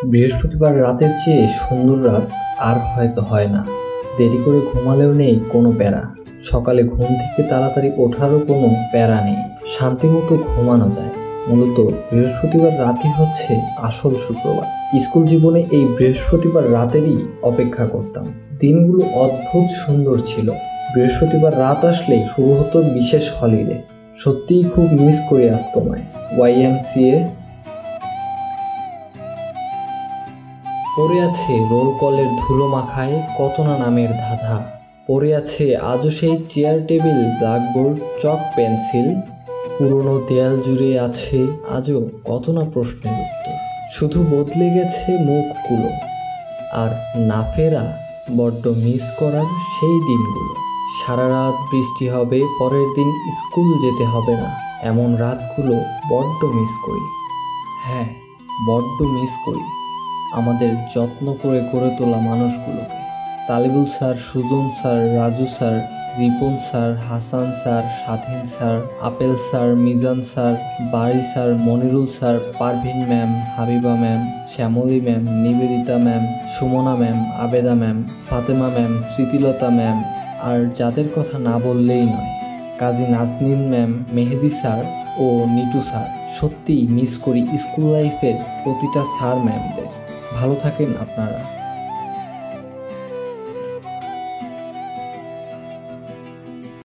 বৃহস্পতিবার রাতের চেয়ে সুন্দর রাত আর হয়তো হয় না। দেরি করে ঘুমালেও নেই কোনো প্যারা, সকালে ঘুম থেকে তাড়াতাড়ি ওঠারও কোনো প্যারা নেই, শান্তিমতো ঘুমানো যায়। মূলত বৃহস্পতিবার রাতই হচ্ছে আসল শুক্রবার। স্কুল জীবনে এই বৃহস্পতিবার রাতেরই অপেক্ষা করতাম। দিনগুলো অদ্ভুত সুন্দর ছিল। বৃহস্পতিবার রাত আসলেই শুরু হতো বিশেষ হলিডে। সত্যিই খুব মিস করি আজ তোমায়। YMCA পড়ে আছে রোল কলের ধুলো মাখায় কত না নামের ধাঁধা। পড়ে আছে আজও সেই চেয়ার টেবিল, ব্ল্যাকবোর্ড, চক পেন্সিল। পুরনো দেয়াল জুড়ে আছে আজও কত না প্রশ্নের উত্তর। শুধু বদলে গেছে মুখগুলো, আর না ফেরা বড্ড মিস করার সেই দিনগুলো। সারা রাত বৃষ্টি হবে, পরের দিন স্কুল যেতে হবে না, এমন রাতগুলো বড্ড মিস করি। হ্যাঁ, বড্ড মিস করি আমাদের যত্ন করে গড়ে তোলা মানুষগুলোকে। Talibul sir, Sujon sir, Raju sir, Ripon sir, Hasan sir, Swadhin sir, Apel sir, Mizan sir, Bari sir, Monirul sir, Parvin ma'am, Habiba ma'am, Shyamoli ma'am, Nibedita ma'am, Sumona ma'am, Abeda ma'am, Fatema ma'am, Smritilata ma'am, আর যাদের কথা না বললেই নয়, কাজী নাজনীন ম্যাম, মেহেদি স্যার ও নিটু স্যার। সত্যিই মিস করি স্কুল লাইফের প্রতিটা স্যার ম্যামদের। ভালো থাকেন আপনারা।